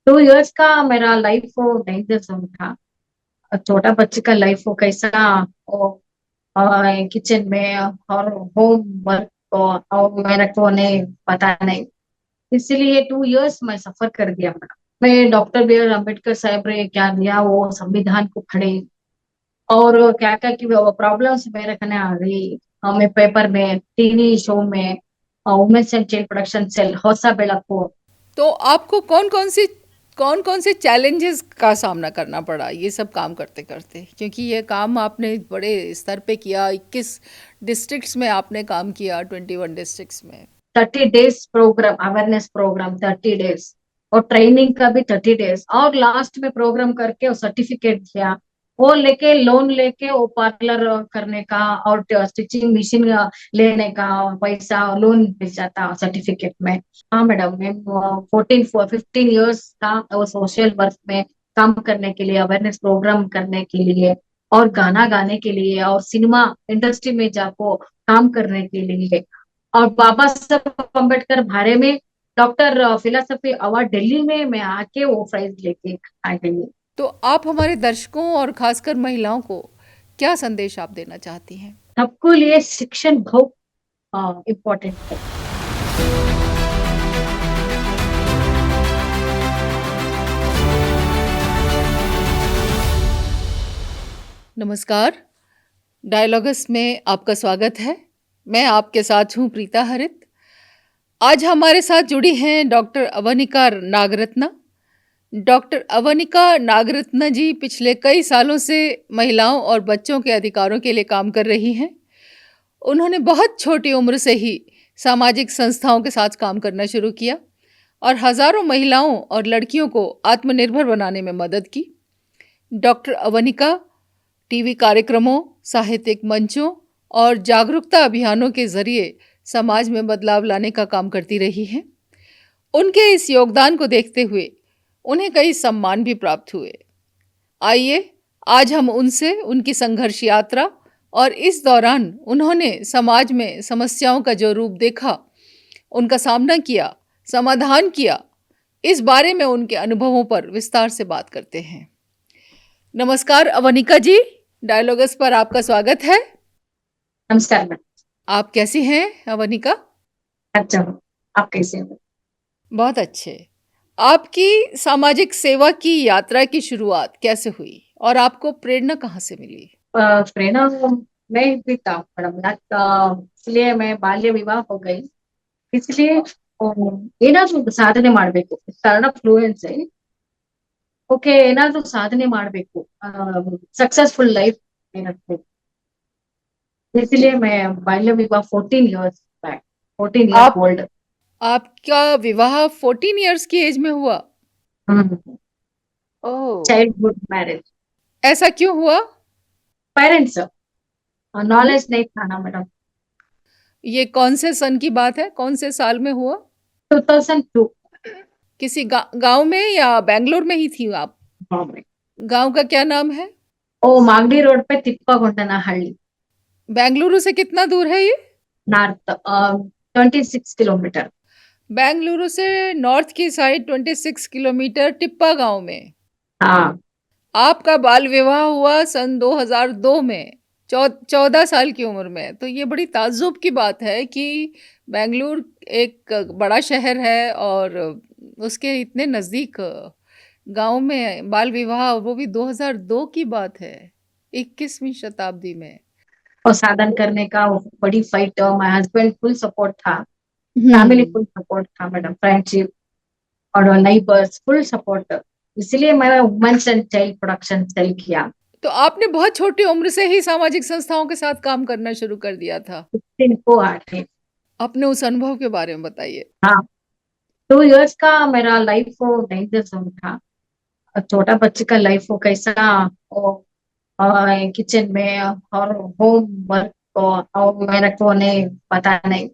2 years का मेरा life वो डेंजर जोन था। छोटा बच्चे का लाइफ वो कैसा, वो किचन में और होम वर्क और मेरे को नहीं पता नहीं। इसीलिए 2 इयर्स मैं सफर कर दिया मैडम। मैं डॉक्टर बी आर अम्बेडकर साहब ने क्या दिया, वो संविधान को पढ़े और क्या क्या की प्रॉब्लम्स मेरे कने आ गई। हमें पेपर में, टीवी शो में, women's and child protection cell Hosa Belaku. तो आपको कौन कौन से चैलेंजेस का सामना करना पड़ा ये सब काम करते करते, क्योंकि ये काम आपने बड़े स्तर पे किया। 21 डिस्ट्रिक्ट्स में आपने काम किया, 21 डिस्ट्रिक्ट्स में। 30 days program, awareness program 30 days, और ट्रेनिंग का भी 30 डेज, और लास्ट में प्रोग्राम करके वो सर्टिफिकेट दिया। वो लेके लोन लेके वो पार्लर करने का और स्टिचिंग मशीन लेने का पैसा लोन मिल जाता सर्टिफिकेट में। हाँ मैडम, मैं 15 ईयर्स का वो सोशल वर्क में काम करने के लिए, अवेयरनेस प्रोग्राम करने के लिए, और गाना गाने के लिए, और सिनेमा इंडस्ट्री में जाको काम करने के लिए, और बाबा साहब अम्बेडकर बारे में डॉक्टर फिलोसफी अवार्ड दिल्ली में मैं आके वो प्राइज लेके आ गई। तो आप हमारे दर्शकों और खासकर महिलाओं को क्या संदेश आप देना चाहती हैं? सबको लिए शिक्षण बहुत इम्पोर्टेंट है। नमस्कार। डायलॉगस में आपका स्वागत है। मैं आपके साथ हूँ प्रीता हरित। आज हमारे साथ जुड़ी हैं डॉक्टर अवनिका नागरत्ना। डॉक्टर अवनिका नागरत्ना जी पिछले कई सालों से महिलाओं और बच्चों के अधिकारों के लिए काम कर रही हैं। उन्होंने बहुत छोटी उम्र से ही सामाजिक संस्थाओं के साथ काम करना शुरू किया और हजारों महिलाओं और लड़कियों को आत्मनिर्भर बनाने में मदद की। डॉक्टर अवनिका टीवी कार्यक्रमों, साहित्यिक मंचों और जागरूकता अभियानों के जरिए समाज में बदलाव लाने का काम करती रही हैं। उनके इस योगदान को देखते हुए उन्हें कई सम्मान भी प्राप्त हुए। आइए आज हम उनसे उनकी संघर्ष यात्रा और इस दौरान उन्होंने समाज में समस्याओं का जो रूप देखा, उनका सामना किया, समाधान किया, इस बारे में उनके अनुभवों पर विस्तार से बात करते हैं। नमस्कार अवनिका जी, डायलॉगस पर आपका स्वागत है। नमस्कार मैडम। आप कैसी हैं अवनिका? अच्छा हूँ। आप कैसे हो? बहुत अच्छे। आपकी सामाजिक सेवा की यात्रा की शुरुआत कैसे हुई और आपको प्रेरणा कहाँ से मिली? प्रेरणा मैं भी था मैडम इसलिए मैं बाल्य विवाह हो गई। इसलिए ಏನಾದ್ರೂ ಸಾಧನೆ ಮಾಡ್ಬೇಕು, ಕನ್ನಡ ಫ್ಲೂಯೆನ್ಸ್ ಓಕೆ, ಏನಾದ್ರೂ ಸಾಧನೆ ಮಾಡ್ಬೇಕು, सक्सेसफुल लाइफ रखಬೇಕು। इसलिए मैं बाल्य विवाह 14 इयर्स बैक, 14 ईयर आप ओल्ड। आपका विवाह 14 इयर्स की एज में हुआ? ओह, चाइल्डहुड मैरिज। ऐसा क्यों हुआ? पेरेंट्स हम्म, नॉलेज नहीं था ना मैडम। ये कौन से सन की बात है? कौन से साल में हुआ? 2002। किसी गांव में या बैंगलोर में ही थी आप? बॉम्बे। गांव का क्या नाम है? ओ मागडी रोड पे तिप्पागोंडनहಳ್ಳಿ। बेंगलुरु से कितना दूर है ये? North 26 kilometre. बेंगलुरु से नॉर्थ की साइड 26 किलोमीटर टिप्पा गांव में। हाँ। आपका बाल विवाह हुआ सन 2002 में, 14 साल की उम्र में। तो ये बड़ी ताज्जुब की बात है कि बेंगलुरु एक बड़ा शहर है और उसके इतने नज़दीक गांव में बाल विवाह, वो भी 2002 की बात है, 21वीं शताब्दी में। और साधन करने का वो बड़ी fight, my husband full support था, फैमिली हम्म। फुल सपोर्ट था मैडम, फ्रेंडशिप और नाइबर्स फुल सपोर्ट। इसलिए मैंने women's and child production cell किया। तो आपने बहुत छोटी उम्र से ही सामाजिक संस्थाओं के साथ काम करना शुरू कर दिया था। 16 को आके। अपने उस अनुभव के बारे में बताइए। हाँ। 2 इयर्स का मेरा लाइफ वो डेंजर जोन था। छोटा बच्चे का लाइफ वो कैसा, वो किचन में और होम वर्क और मेरे को नहीं पता नहीं।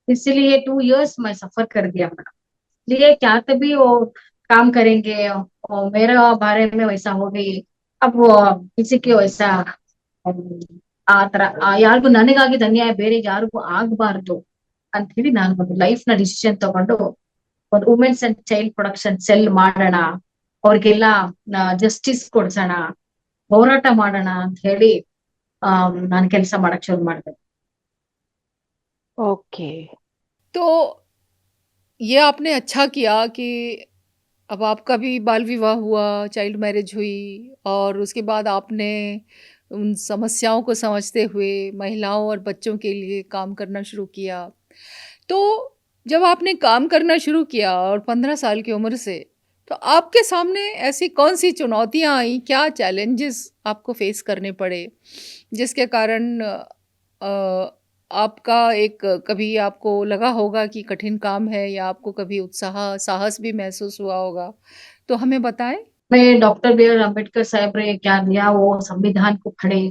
इसीलिए 2 इयर्स मैं सफर कर दिया मैडम। इसलिए क्या तभी वो काम करेंगे, और मेरा बारे में वैसा हो गई। अब वो किसी के वैसा ಆ ತರ ಯಾರಿಗೂ ನನಗಾಗಿದ್ದ ಅನ್ಯಾಯ ಬೇರೆ ಯಾರಿಗೂ ಆಗ್ಬಾರ್ದು ಅಂತ ಹೇಳಿ ನಾನು ಒಂದು ಲೈಫ್ ನ ಡಿಸಿಷನ್ ತಗೊಂಡು ಒಂದು women's and child production cell ಮಾಡೋಣ, ಅವ್ರಿಗೆಲ್ಲ ಜಸ್ಟಿಸ್ ಕೊಡ್ಸೋಣ, ಹೋರಾಟ ಮಾಡೋಣ ಅಂತ ಹೇಳಿ ನಾನು ಕೆಲಸ ಮಾಡಕ್ ಶುರು ಮಾಡಿದೆ. ओके। तो ये आपने अच्छा किया कि अब आपका भी बाल विवाह हुआ, चाइल्ड मैरिज हुई और उसके बाद आपने उन समस्याओं को समझते हुए महिलाओं और बच्चों के लिए काम करना शुरू किया। तो जब आपने काम करना शुरू किया और 15 साल की उम्र से, तो आपके सामने ऐसी कौन-सी चुनौतियाँ आई, क्या चैलेंजेस आपको फेस करने पड़े, जिसके कारण आपका एक कभी आपको लगा होगा कि कठिन काम है या आपको कभी उत्साह, साहस भी महसूस हुआ होगा? तो हमें बताएँ। मैं डॉक्टर बी आर अम्बेडकर साहब ने क्या दिया, वो संविधान को खड़े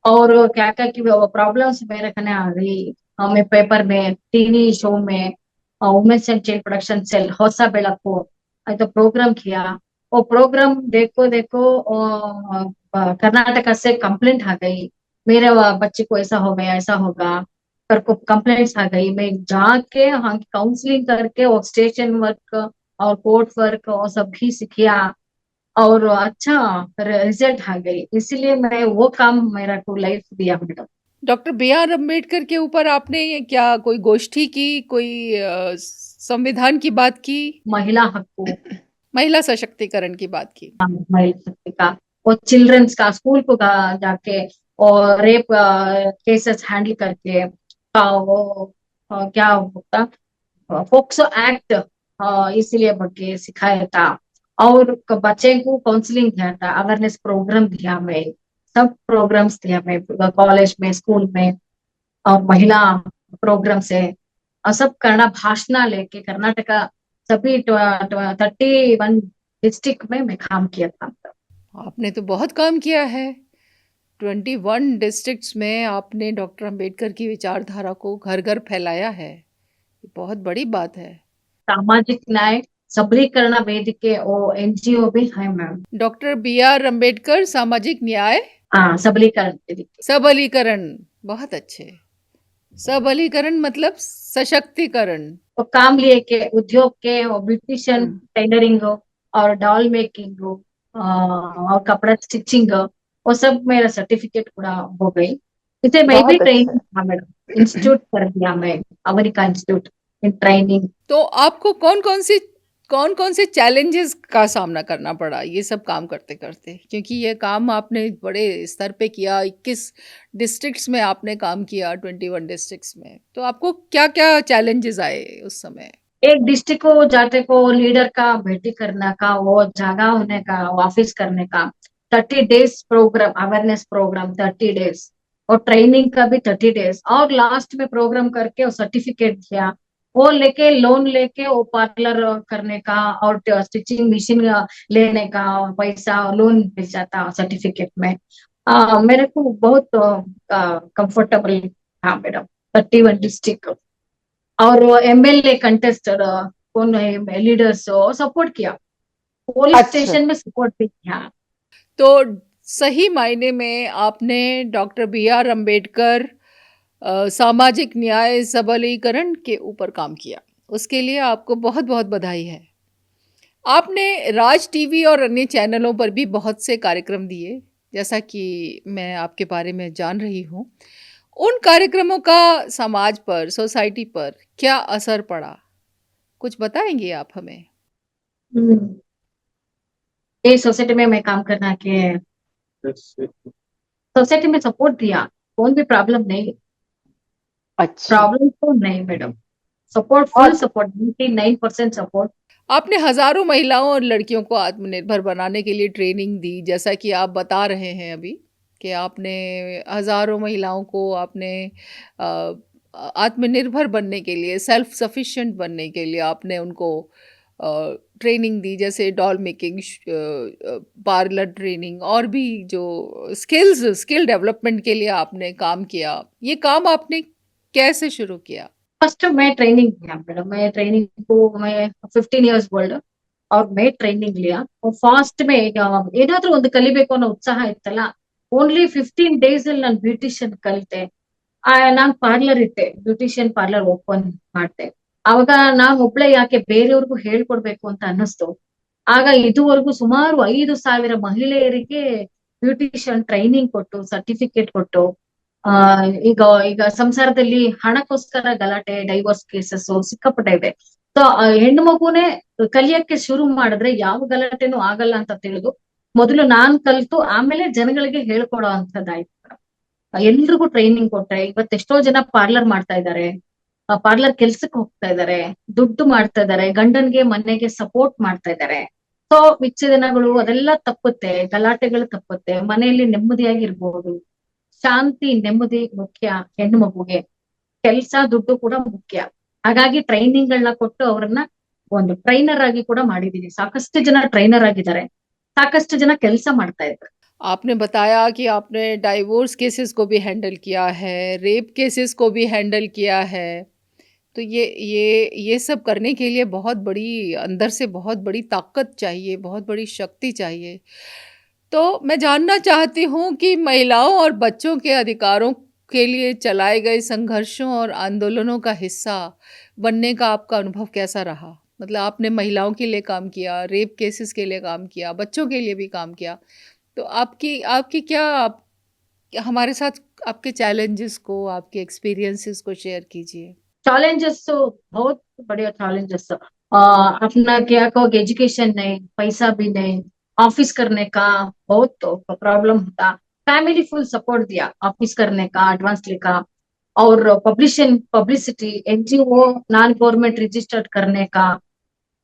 और क्या क्या की प्रॉब्लम्स मेरे कने आ गई, हमें पेपर में, टीवी शो में, women's and child production cell Hosa Belaku तो प्रोग्राम किया। वो प्रोग्राम देखो देखो कर्नाटका से कंप्लेंट आ गई, मेरे बच्चे को ऐसा हो गया, ऐसा होगा कर को कंप्लेंट्स आ गई। मैं जाके हाँ काउंसलिंग करके वो स्टेशन वर्क और कोर्ट वर्क और सब भी सीखिया और अच्छा रिजल्ट आ गई, इसलिए मैं वो काम मेरा को लाइफ दिया madam. Doctor B R Ambedkar के ऊपर आपने ये क्या कोई गोष्ठी की, कोई संविधान की बात की, महिला हक्कू, महिला सशक्तिकरण की बात की? महिला शक्ति का, वो चिल्ड्रंस का स्कूल को जाके और रेप केसेस हैंडल करके वो क्या होता फोक्सो एक्ट इसीलिए ಬಗ್ಗೆ सिखाया था और बच्चे को काउंसलिंग दिया था, अवेयरनेस प्रोग्राम दिया मैं, सब प्रोग्राम्स दिया मैं कॉलेज में, स्कूल में और महिला प्रोग्राम से और सब करना भाषण लेके कर्नाटका सभी 31 डिस्ट्रिक्ट में मैं काम किया था। आपने तो बहुत काम किया है। 21 डिस्ट्रिक्ट्स में आपने डॉक्टर अंबेडकर की विचारधारा को घर-घर फैलाया है। ये बहुत बड़ी बात है। सामाजिक न्याय सबलीकरण वेदिके वो एनजीओ भी है ma'am. Doctor B R Ambedkar सामाजिक न्याय हाँ सबलीकरण वेदिके, सबलीकरण, बहुत अच्छे। सबलीकरण मतलब सशक्तिकरण। वो काम लिए के उद्योग के वो ब्यूटिशियन टेलरिंग और डॉल मेकिंग और कपड़ा स्टिचिंग वो सब मेरा सर्टिफिकेट पूरा हो गई। इसे मैं भी बहुत अच्छा। ट्रेनिंग था मैडम, इंस्टीट्यूट कर दिया मैं, अमेरिका इंस्टीट्यूट इन ट्रेनिंग। तो आपको कौन-कौन से चैलेंजेस का सामना करना पड़ा ये सब काम करते-करते? क्योंकि ये काम आपने बड़े स्तर पे किया, 21 डिस्ट्रिक्ट्स में आपने काम किया, 21 डिस्ट्रिक्ट्स में। तो आपको क्या-क्या चैलेंजेस आए उस समय? एक डिस्ट्रिक्ट को जाते को लीडर का भेटी करने का, वो जगह होने का, ऑफिस करने का, 30 days program, awareness program 30 days और ट्रेनिंग का भी 30 डेज और लास्ट में प्रोग्राम करके वो सर्टिफिकेट दिया, वो लेके लोन लेके वो पार्लर करने का और स्टिचिंग मशीन लेने का पैसा लोन मिल जाता सर्टिफिकेट में। मेरे को बहुत कंफर्टेबल था मैडम। 31 डिस्ट्रिक्ट और एमएलए कंटेस्टेड कौन लीडर्स सपोर्ट किया, पुलिस अच्छा। स्टेशन में सपोर्ट भी किया। तो सही मायने में आपने डॉक्टर बी आर अम्बेडकर सामाजिक न्याय सबलीकरण के ऊपर काम किया। उसके लिए आपको बहुत-बहुत बधाई है। आपने राज टीवी और अन्य चैनलों पर भी बहुत से कार्यक्रम दिए, जैसा कि मैं आपके बारे में जान रही हूँ। उन कार्यक्रमों का समाज पर, सोसाइटी पर क्या असर पड़ा? कुछ बताएँगी आप हमें? हम्म, ये सोसाइटी में मैं काम करना के सोसाइटी में सपोर्ट दिया, कौन भी प्रॉब्लम नहीं, अच्छा। प्रॉब्लम तो नहीं madam, support full support, 99% support. आपने हज़ारों महिलाओं और लड़कियों को आत्मनिर्भर बनाने के लिए ट्रेनिंग दी, जैसा कि आप बता रहे हैं अभी, कि आपने हज़ारों महिलाओं को आपने अ, आत्मनिर्भर बनने के लिए, सेल्फ सफिशिएंट बनने के लिए आपने उनको ट्रेनिंग दी, जैसे डॉल मेकिंग, पार्लर ट्रेनिंग और भी जो स्किल डेवलपमेंट के लिए आपने काम किया। ये काम आपने कैसे शुरू किया? फर्स्ट मैं ट्रेनिंग लिया मैडम, मैं ट्रेनिंग को मैं 15 ಇಯರ್ಸ್ ಓಲ್ಡ್ और मैं ಟ್ರೈನಿಂಗ್ लिया और ಫಾಸ್ಟ್ में ಏನಾದ್ರೂ ಒಂದು ಕಲಿಬೇಕು ಅನ್ನೋ ಉತ್ಸಾಹ ಇತ್ತಲ್ಲ, ಓನ್ಲಿ 15 ಡೇಸ್ ಅಲ್ಲಿ ನಾನು ಬ್ಯೂಟಿಷಿಯನ್ ಕಲಿತೆ, ನಾನು ಪಾರ್ಲರ್ ಇಟ್ಟೆ, ಬ್ಯೂಟಿಷಿಯನ್ ಪಾರ್ಲರ್ ಓಪನ್ ಮಾಡ್ದೆ ಅವಾಗ ನಾನ್ ಒಬ್ಳೆ ಯಾಕೆ ಬೇರೆಯವ್ರಿಗೂ ಹೇಳ್ಕೊಡ್ಬೇಕು ಅಂತ ಅನ್ನಿಸ್ತು. ಆಗ ಇದುವರೆಗೂ ಸುಮಾರು 5,000 ಮಹಿಳೆಯರಿಗೆ ಬ್ಯೂಟಿಷಿಯನ್ ಟ್ರೈನಿಂಗ್ ಕೊಟ್ಟು ಸರ್ಟಿಫಿಕೇಟ್ ಕೊಟ್ಟು ಆ ಈಗ ಈಗ ಸಂಸಾರದಲ್ಲಿ ಹಣಕ್ಕೋಸ್ಕರ ಗಲಾಟೆ ಡೈವೋರ್ಸ್ ಕೇಸಸ್ ಸಿಕ್ಕಾಪಟ್ಟೆ ಇದೆ. ಸೊ ಹೆಣ್ಣು ಮಗುನೇ ಕಲಿಯಕ್ಕೆ ಶುರು ಮಾಡಿದ್ರೆ ಯಾವ ಗಲಾಟೆನೂ ಆಗಲ್ಲ ಅಂತ ತಿಳಿದು ಮೊದಲು ನಾನ್ ಕಲ್ತು ಆಮೇಲೆ ಜನಗಳಿಗೆ ಹೇಳ್ಕೊಡೋ ಅಂತದ್ದಾಯ್ತು. ಎಲ್ರಿಗೂ ಟ್ರೈನಿಂಗ್ ಕೊಟ್ರೆ ಇವತ್ತೆಷ್ಟೋ ಜನ ಪಾರ್ಲರ್ ಮಾಡ್ತಾ ಇದ್ದಾರೆ, ಪಾರ್ಲರ್ ಕೆಲ್ಸಕ್ಕೆ ಹೋಗ್ತಾ ಇದ್ದಾರೆ, ದುಡ್ಡು ಮಾಡ್ತಾ ಇದ್ದಾರೆ, ಗಂಡನ್ಗೆ ಮನೆಗೆ ಸಪೋರ್ಟ್ ಮಾಡ್ತಾ ಇದ್ದಾರೆ. ಸೊ ವಿಚ್ಛೇದನಗಳು ಅದೆಲ್ಲ ತಪ್ಪುತ್ತೆ, ಗಲಾಟೆಗಳು ತಪ್ಪುತ್ತೆ, ಮನೆಯಲ್ಲಿ ನೆಮ್ಮದಿಯಾಗಿರ್ಬೋದು. ಶಾಂತಿ ನೆಮ್ಮದಿ ಮುಖ್ಯ ಹೆಣ್ಣು ಮಗುಗೆ, ಕೆಲ್ಸ ದುಡ್ಡು ಕೂಡ ಮುಖ್ಯ. ಹಾಗಾಗಿ ಟ್ರೈನಿಂಗ್ ಗಳನ್ನ ಕೊಟ್ಟು ಅವ್ರನ್ನ ಒಂದು ಟ್ರೈನರ್ ಆಗಿ ಕೂಡ ಮಾಡಿದೀನಿ. ಸಾಕಷ್ಟು ಜನ ಟ್ರೈನರ್ ಆಗಿದ್ದಾರೆ, ಸಾಕಷ್ಟು ಜನ ಕೆಲಸ ಮಾಡ್ತಾ ಇದ್ದಾರೆ. आपने बताया कि आपने डाइवोर्स केसेस को भी हैंडल किया है, रेप केसेस को भी हैंडल किया है। तो ये सब करने के लिए बहुत बड़ी अंदर से बहुत बड़ी ताकत चाहिए, बहुत बड़ी शक्ति चाहिए। तो मैं जानना चाहती हूँ कि महिलाओं और बच्चों के अधिकारों के लिए चलाए गए संघर्षों और आंदोलनों का हिस्सा बनने का आपका अनुभव कैसा रहा? मतलब आपने महिलाओं के लिए काम किया, रेप केसेस के लिए काम किया, बच्चों के लिए भी काम किया। तो आपकी आपकी क्या आप हमारे साथ आपके चैलेंजेस को, आपके एक्सपीरियंसेस को शेयर कीजिए। चैलेंजेस तो बहुत बढ़िया चैलेंजेस। अपना क्या कहोगे, एजुकेशन नहीं, पैसा भी नहीं, ऑफिस करने का बहुत तो प्रॉब्लम होता। फैमिली फुल सपोर्ट दिया ऑफिस करने का, एडवांस लेका, और publicity, NGO non government registered करने का,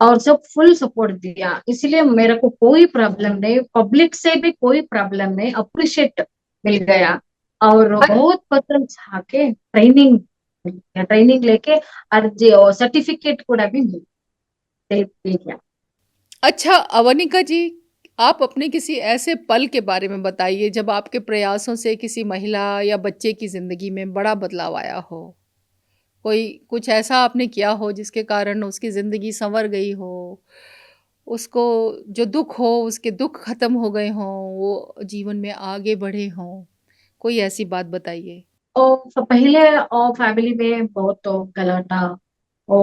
और सब फुल सपोर्ट दिया। इसलिए मेरे को कोई प्रॉब्लम नहीं, पब्लिक से भी कोई प्रॉब्लम नहीं, अप्रिशिएट मिल गया। और बहुत पसंद आके ट्रेनिंग लेके अर्जी और सर्टिफिकेट ಕೂಡ भी मिल गया। अच्छा अवनिका जी, आप अपने किसी ऐसे पल के बारे में बताइए जब आपके प्रयासों से किसी महिला या बच्चे की जिंदगी में बड़ा बदलाव आया हो। कोई कुछ ऐसा आपने किया हो जिसके कारण उसकी ज़िंदगी संवर गई हो, उसको जो दुख हो उसके दुख खत्म हो गए हों, वो जीवन में आगे बढ़े हों, कोई ऐसी बात बताइए। और पहले और ಫ್ಯಾಮಿಲಿ में बहुत ಗಲಾಟೆ, ಓ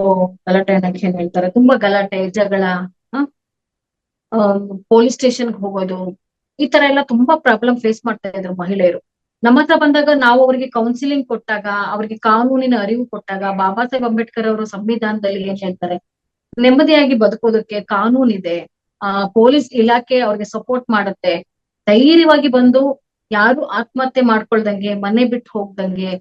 ಗಲಾಟೆ ಅನ್ನಕ್ಕೆ ಏನ್ ಹೇಳ್ತಾರೆ, ತುಂಬಾ ಗಲಾಟೆ ಜಗಳ, ಪೊಲೀಸ್ ಸ್ಟೇಷನ್ಗೆ ಹೋಗೋದು, ಈ ತರ ಎಲ್ಲ ತುಂಬಾ ಪ್ರಾಬ್ಲಮ್ ಫೇಸ್ ಮಾಡ್ತಾ ಇದ್ರು ಮಹಿಳೆಯರು. ನಮ್ಮ ಹತ್ರ ಬಂದಾಗ ನಾವು ಅವರಿಗೆ ಕೌನ್ಸಿಲಿಂಗ್ ಕೊಟ್ಟಾಗ, ಅವರಿಗೆ ಕಾನೂನಿನ ಅರಿವು ಕೊಟ್ಟಾಗ, ಬಾಬಾ ಸಾಹೇಬ್ ಅಂಬೇಡ್ಕರ್ ಅವರು ಸಂವಿಧಾನದಲ್ಲಿ ಏನ್ ಹೇಳ್ತಾರೆ, ನೆಮ್ಮದಿಯಾಗಿ ಬದುಕೋದಕ್ಕೆ ಕಾನೂನಿದೆ, ಪೊಲೀಸ್ ಇಲಾಖೆ ಅವ್ರಿಗೆ ಸಪೋರ್ಟ್ ಮಾಡುತ್ತೆ, ಧೈರ್ಯವಾಗಿ ಬಂದು ಯಾರು ಆತ್ಮಹತ್ಯೆ ಮಾಡ್ಕೊಳ್ದಂಗೆ, ಮನೆ ಬಿಟ್ಟು ಹೋಗ್ದಂಗೆ,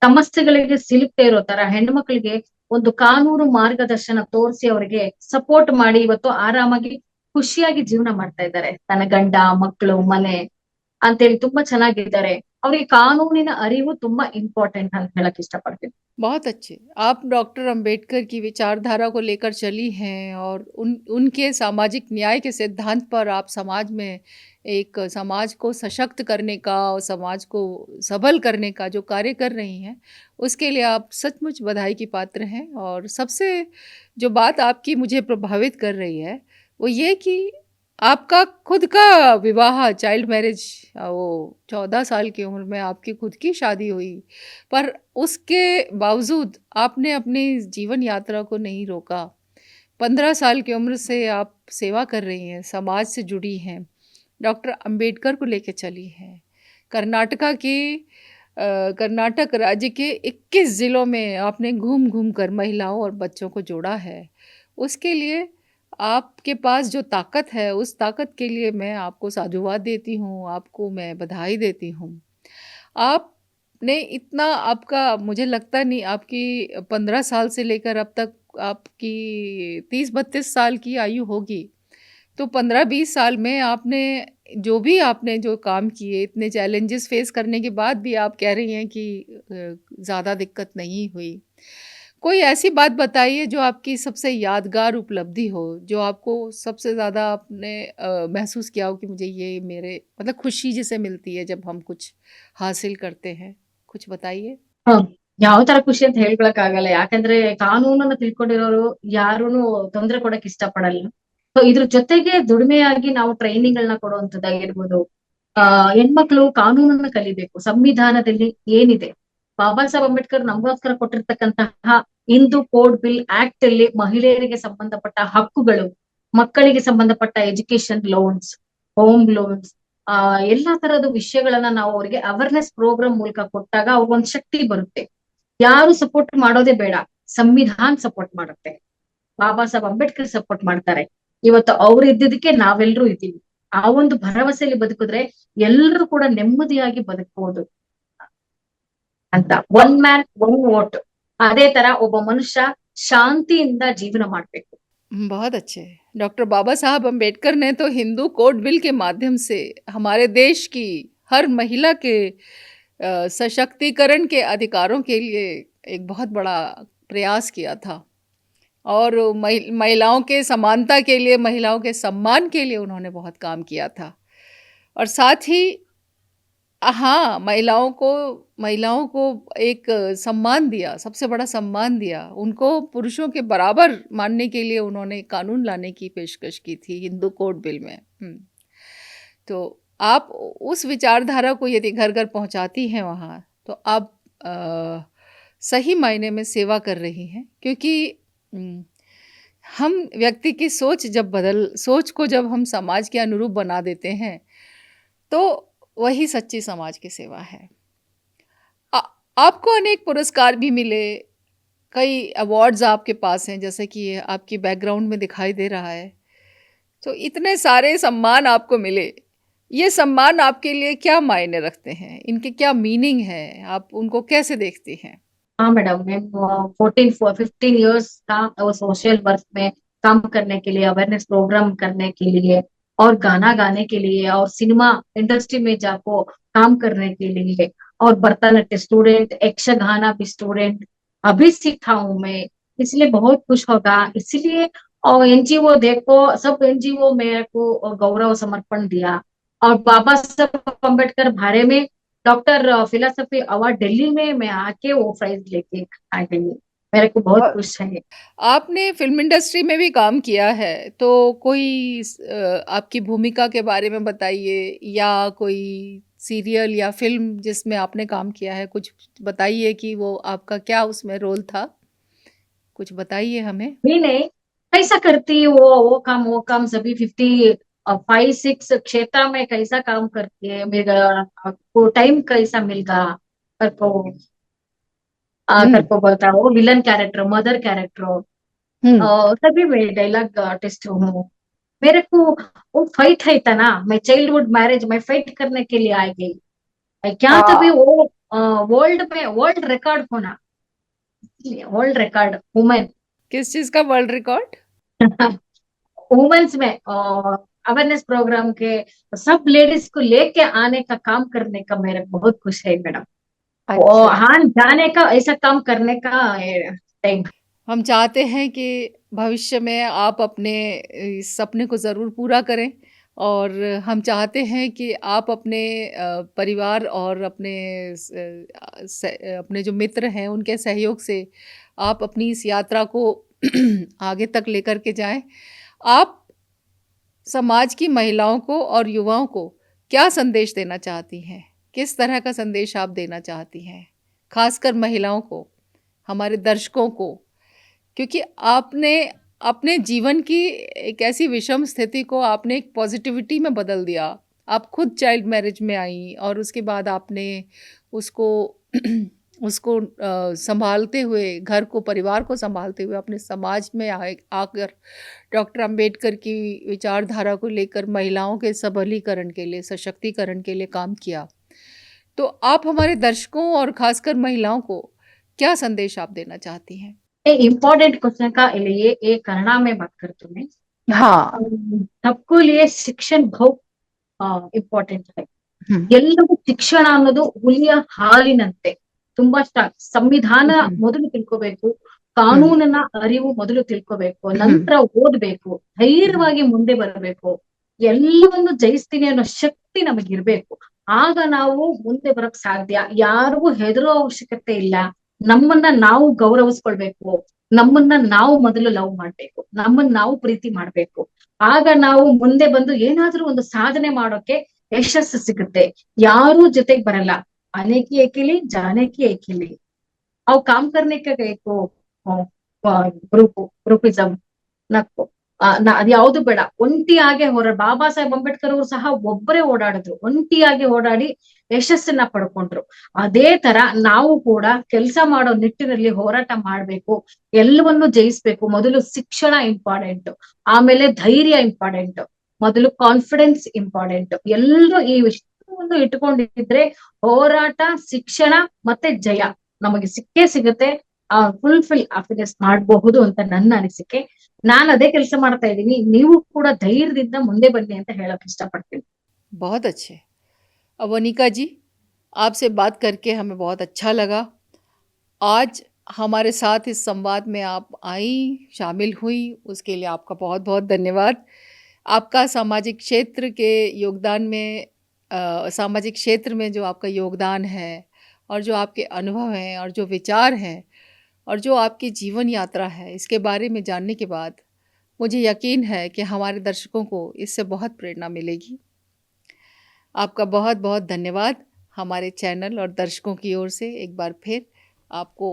ಸಮಸ್ಯೆಗಳಿಗೆ ಸಿಲುಕ್ತಾ ಇರೋ ತರ ಹೆಣ್ಮಕ್ಳಿಗೆ ಒಂದು ಕಾನೂನು ಮಾರ್ಗದರ್ಶನ ತೋರಿಸಿ ಅವರಿಗೆ ಸಪೋರ್ಟ್ ಮಾಡಿ ಇವತ್ತು ಆರಾಮಾಗಿ ಖುಷಿಯಾಗಿ ಜೀವನ ಮಾಡ್ತಾ ಇದ್ದಾರೆ. ತನ್ನ ಗಂಡ ಮಕ್ಕಳು ಮನೆ ಅಂತೇಳಿ ತುಂಬಾ ಚೆನ್ನಾಗಿದ್ದಾರೆ. ಅವ್ರಿಗೆ ಕಾನೂನಿನ ಅರಿವು ತುಂಬಾ ಇಂಪಾರ್ಟೆಂಟ್ ಅಂತ ಹೇಳಕ್ ಇಷ್ಟಪಡ್ತೀನಿ. बहुत अच्छे। आप डॉक्टर अंबेडकर की विचारधारा को लेकर चली हैं और उनके सामाजिक न्याय के सिद्धांत पर आप समाज में एक समाज को सशक्त करने का और समाज को सबल करने का जो कार्य कर रही हैं, उसके लिए आप सचमुच बधाई की पात्र हैं। और सबसे जो बात आपकी मुझे प्रभावित कर रही है वो ये कि आपका खुद का विवाह, चाइल्ड मैरिज, वो 14 साल की उम्र में आपकी खुद की शादी हुई, पर उसके बावजूद आपने अपनी जीवन यात्रा को नहीं रोका। 15 साल की उम्र से आप सेवा कर रही हैं, समाज से जुड़ी हैं, डॉक्टर अंबेडकर को लेकर चली हैं। कर्नाटक राज्य के 21 ज़िलों में आपने घूम घूम कर महिलाओं और बच्चों को जोड़ा है। उसके लिए आपके पास जो ताकत है, उस ताकत के लिए मैं आपको साधुवाद देती हूँ, आपको मैं बधाई देती हूँ। आपने इतना, आपका मुझे लगता नहीं, आपकी 15 साल से लेकर अब तक आपकी 30-32 साल की आयु होगी, तो 15-20 साल में आपने जो काम किए, इतने चैलेंजेस फेस करने के बाद भी आप कह रही हैं कि ज़्यादा दिक्कत नहीं हुई। कोई ऐसी बात बताइए जो आपकी सबसे यादगार उपलब्धि हो, जो आपको सबसे ज़्यादा आपने महसूस किया हो कि मुझे ये मेरे मतलब खुशी जिसे मिलती है जब हम कुछ हासिल करते हैं, कुछ बताइए। ಯಾವ ತರ ಖುಷಿ ಅಂತ ಹೇಳ್ಕೊಳಕ್ಕಾಗಲ್ಲ, ಯಾಕಂದ್ರೆ ಕಾನೂನನ್ನ ತಿಳ್ಕೊಂಡಿರೋರು ಯಾರೂನು ತೊಂದರೆ ಕೊಡಕ್ ಇಷ್ಟಪಡಲ್ಲ. ಸೊ ಇದ್ರ ಜೊತೆಗೆ ದುಡಿಮೆಯಾಗಿ ನಾವು ಟ್ರೈನಿಂಗ್ ಗಳನ್ನ ಕೊಡುವಂತದ್ದಾಗಿರ್ಬೋದು. ಹೆಣ್ಮಕ್ಳು ಕಾನೂನನ್ನ ಕಲಿಬೇಕು, ಸಂವಿಧಾನದಲ್ಲಿ ಏನಿದೆ, ಬಾಬಾ ಸಾಹೇಬ್ ಅಂಬೇಡ್ಕರ್ ನಮಗೋಸ್ಕರ ಕೊಟ್ಟಿರ್ತಕ್ಕಂತಹ ಹಿಂದೂ ಕೋಡ್ ಬಿಲ್ ಆಕ್ಟ್ ಅಲ್ಲಿ ಮಹಿಳೆಯರಿಗೆ ಸಂಬಂಧಪಟ್ಟ ಹಕ್ಕುಗಳು, ಮಕ್ಕಳಿಗೆ ಸಂಬಂಧಪಟ್ಟ ಎಜುಕೇಶನ್ ಲೋನ್ಸ್, ಹೋಮ್ ಲೋನ್ಸ್, ಎಲ್ಲಾ ತರದ ವಿಷಯಗಳನ್ನ ನಾವು ಅವರಿಗೆ ಅವೇರ್ನೆಸ್ ಪ್ರೋಗ್ರಾಮ್ ಮೂಲಕ ಕೊಟ್ಟಾಗ ಅವ್ರಿಗೊಂದ್ ಶಕ್ತಿ ಬರುತ್ತೆ. ಯಾರು ಸಪೋರ್ಟ್ ಮಾಡೋದೇ ಬೇಡ, ಸಂವಿಧಾನ ಸಪೋರ್ಟ್ ಮಾಡುತ್ತೆ, ಬಾಬಾ ಸಾಹೇಬ್ ಅಂಬೇಡ್ಕರ್ ಸಪೋರ್ಟ್ ಮಾಡ್ತಾರೆ. ಇವತ್ತು ಅವ್ರು ಇದ್ದಿದ್ದಕ್ಕೆ ನಾವೆಲ್ಲರೂ ಇದ್ದೀವಿ. ಆ ಒಂದು ಭರವಸೆಯಲ್ಲಿ ಬದುಕಿದ್ರೆ ಎಲ್ಲರೂ ಕೂಡ ನೆಮ್ಮದಿಯಾಗಿ ಬದುಕಬಹುದು ಅಂತ. ಒನ್ ಮ್ಯಾನ್ ಒನ್ ವೋಟ್, ಅದೇ ತರ ಒಬ್ಬ ಮನುಷ್ಯ ಶಾಂತಿಯಿಂದ ಜೀವನ ಮಾಡ್ಬೇಕು. बहुत अच्छे। डॉक्टर बाबा साहब अम्बेडकर ने तो हिंदू कोड बिल के माध्यम से हमारे देश की हर महिला के सशक्तिकरण के अधिकारों के लिए एक बहुत बड़ा प्रयास किया था और महिलाओं के समानता के लिए, महिलाओं के सम्मान के लिए उन्होंने बहुत काम किया था। और साथ ही हाँ, महिलाओं को एक सम्मान दिया, सबसे बड़ा सम्मान दिया। उनको पुरुषों के बराबर मानने के लिए उन्होंने कानून लाने की पेशकश की थी हिंदू कोड बिल में। तो आप उस विचारधारा को यदि घर-घर पहुँचाती हैं वहाँ, तो आप सही मायने में सेवा कर रही हैं, क्योंकि हम व्यक्ति की सोच को जब हम समाज के अनुरूप बना देते हैं, तो वही सच्ची समाज की सेवा है। आपको अनेक पुरस्कार भी मिले, कई अवार्ड्स आपके पास हैं, जैसे कि ये आपकी बैकग्राउंड में दिखाई दे रहा है। तो इतने सारे सम्मान आपको मिले, ये सम्मान आपके लिए क्या मायने रखते हैं? इनके क्या मीनिंग है? आप उनको कैसे देखती हैं? हाँ मैडम, मैं 15 इयर्स था सोशल वर्क में काम करने के लिए, अवेयरनेस प्रोग्राम करने के लिए, और गाना गाने के लिए, और सिनेमा इंडस्ट्री में जाको काम करने के लिए, और भरतनाट्य स्टूडेंट, यक्षगाना भी स्टूडेंट अभी सीखा हूँ मैं, इसलिए बहुत खुश होगा। इसलिए और एनजीओ देखो, सब एनजीओ मेरे को गौरव समर्पण दिया, और बाबा साहब अम्बेडकर बारे में डॉक्टर फिलोसफी अवार्ड दिल्ली में मैं आके वो प्राइज लेके आ गई। मेरे को बहुत खुश है। आपने फिल्म इंडस्ट्री में भी काम किया है, तो कोई आपकी भूमिका के बारे में बताइए, या कोई सीरियल या फिल्म जिसमें आपने काम किया है, कुछ बताइए कि वो आपका क्या उसमें रोल था, कुछ बताइए हमें। नहीं, कैसा करती वो काम सभी 55-6 क्षेत्र में कैसा काम करती है, मेरा को टाइम कैसा मिलगा करको बताओ। विलन कैरेक्टर, मदर कैरेक्टर, सभी में डायलॉग आर्टिस्ट हूँ। मेरे को वो फाइट है था ना, मैं चाइल्डहुड मैरिज में फाइट करने के लिए आ गई। क्या तभी वो वर्ल्ड रिकॉर्ड होना, वर्ल्ड रिकॉर्ड वुमेन। किस चीज का वर्ल्ड रिकॉर्ड? वुमेन्स में अवेयरनेस प्रोग्राम के सब लेडीज को लेके आने का काम करने का मेरे को बहुत खुश है मैडम। हाँ, जाने का ऐसा काम करने का टाइम। हम चाहते हैं कि भविष्य में आप अपने इस सपने को ज़रूर पूरा करें, और हम चाहते हैं कि आप अपने परिवार और अपने जो मित्र हैं उनके सहयोग से आप अपनी इस यात्रा को आगे तक लेकर के जाएं। आप समाज की महिलाओं को और युवाओं को क्या संदेश देना चाहती हैं? किस तरह का संदेश आप देना चाहती हैं, खासकर महिलाओं को, हमारे दर्शकों को? क्योंकि आपने अपने जीवन की एक ऐसी विषम स्थिति को आपने एक पॉजिटिविटी में बदल दिया। आप खुद चाइल्ड मैरिज में आई, और उसके बाद आपने उसको संभालते हुए, घर को, परिवार को संभालते हुए अपने समाज में आकर डॉक्टर अंबेडकर की विचारधारा को लेकर महिलाओं के सबलीकरण के लिए, सशक्तिकरण के लिए काम किया। तो आप हमारे दर्शकों और खासकर महिलाओं को क्या संदेश आप देना चाहती हैं? इम्पोर्टेंट क्वेश्चन का लिए एक कन्नड़ा में बात करती हूँ मैं। हाँ, सबको लिए शिक्षण बहुत ಇಂಪಾರ್ಟೆಂಟ್ है। ಎಲ್ಲರಿಗೂ ಶಿಕ್ಷಣ ಅನ್ನೋದು ಹುಲಿಯ ಹಾಲಿನಂತೆ ತುಂಬಾ ಸ್ಟ್ರಾಂಗ್। ಸಂವಿಧಾನ ಮೊದಲು ತಿಳ್ಕೋಬೇಕು, ಕಾನೂನನ್ನ ಅರಿವು ಮೊದಲು ತಿಳ್ಕೋಬೇಕು, ನಂತರ ಓದ್ಬೇಕು, ಧೈರ್ಯವಾಗಿ ಮುಂದೆ ಬರಬೇಕು, ಎಲ್ಲವನ್ನು ಜಯಿಸ್ತೀನಿ ಅನ್ನೋ ಶಕ್ತಿ ನಮಗಿರ್ಬೇಕು। ಆಗ ನಾವು ಮುಂದೆ ಬರಕ್ ಸಾಧ್ಯ। ಯಾರಿಗೂ ಹೆದರೋ ಅವಶ್ಯಕತೆ ಇಲ್ಲ। ನಮ್ಮನ್ನ ನಾವು ಗೌರವಿಸ್ಕೊಳ್ಬೇಕು, ನಮ್ಮನ್ನ ನಾವು ಮೊದಲು ಲವ್ ಮಾಡ್ಬೇಕು, ನಮ್ಮನ್ನ ನಾವು ಪ್ರೀತಿ ಮಾಡ್ಬೇಕು। ಆಗ ನಾವು ಮುಂದೆ ಬಂದು ಏನಾದ್ರೂ ಒಂದು ಸಾಧನೆ ಮಾಡೋಕೆ ಯಶಸ್ಸು ಸಿಗುತ್ತೆ। ಯಾರೂ ಜೊತೆಗೆ ಬರಲ್ಲ। आने की अकेली, जाने की अकेली। और काम करने का गए को ಗ್ರೂಪಿಸಮ್ ನಕ್ಕು ಅದ್ ಯಾವ್ದು ಬೇಡ, ಒಂಟಿಯಾಗೆ ಬಾಬಾ ಸಾಹೇಬ್ ಅಂಬೇಡ್ಕರ್ ಅವರು ಸಹ ಒಬ್ಬರೇ ಓಡಾಡಿದ್ರು, ಒಂಟಿಯಾಗಿ ಓಡಾಡಿ ಯಶಸ್ಸನ್ನ ಪಡ್ಕೊಂಡ್ರು. ಅದೇ ತರ ನಾವು ಕೂಡ ಕೆಲಸ ಮಾಡೋ ನಿಟ್ಟಿನಲ್ಲಿ ಹೋರಾಟ ಮಾಡ್ಬೇಕು, ಎಲ್ಲವನ್ನು ಜಯಿಸ್ಬೇಕು. ಮೊದಲು ಶಿಕ್ಷಣ ಇಂಪಾರ್ಟೆಂಟ್, ಆಮೇಲೆ ಧೈರ್ಯ ಇಂಪಾರ್ಟೆಂಟ್, ಮೊದಲು ಕಾನ್ಫಿಡೆನ್ಸ್ ಇಂಪಾರ್ಟೆಂಟ್. ಎಲ್ಲರೂ ಈ ವಿಷಯವನ್ನು ಇಟ್ಕೊಂಡಿದ್ರೆ ಹೋರಾಟ, ಶಿಕ್ಷಣ ಮತ್ತೆ ಜಯ ನಮಗೆ ಸಿಕ್ಕೇ ಸಿಗುತ್ತೆ. ಫುಲ್ಫಿಲ್ ಹ್ಯಾಪಿನೆಸ್ ಮಾಡಬಹುದು ಅಂತ ನನ್ನ ಅನಿಸಿಕೆ. ನಾನು ಅದೇ ಕೆಲಸ ಮಾಡ್ತಾ ಇದ್ದೀನಿ. ನೀವು ಕೂಡ ಧೈರ್ಯದಿಂದ ಮುಂದೆ ಬನ್ನಿ ಅಂತ ಹೇಳಕ್ ಇಷ್ಟಪಡ್ತೀನಿ. बहुत अच्छे। अवनिका जी, आपसे बात करके हमें बहुत अच्छा लगा। आज हमारे साथ इस संवाद में आप आई, शामिल हुई, उसके लिए आपका बहुत बहुत धन्यवाद। आपका सामाजिक क्षेत्र के योगदान में सामाजिक क्षेत्र में जो आपका योगदान है और जो आपके अनुभव हैं और जो विचार हैं और जो आपकी जीवन यात्रा है, इसके बारे में जानने के बाद मुझे यकीन है कि हमारे दर्शकों को इससे बहुत प्रेरणा मिलेगी। आपका बहुत बहुत धन्यवाद हमारे चैनल और दर्शकों की ओर से। एक बार फिर आपको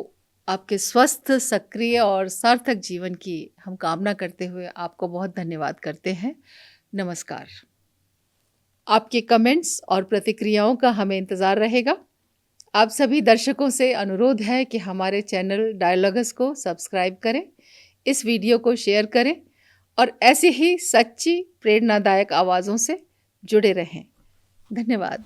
आपके स्वस्थ, सक्रिय और सार्थक जीवन की हम कामना करते हुए आपको बहुत धन्यवाद करते हैं। नमस्कार। आपके कमेंट्स और प्रतिक्रियाओं का हमें इंतज़ार रहेगा। आप सभी दर्शकों से अनुरोध है कि हमारे चैनल डायलॉगस को सब्सक्राइब करें, इस वीडियो को शेयर करें और ऐसे ही सच्ची प्रेरणादायक आवाज़ों से जुड़े रहें। धन्यवाद।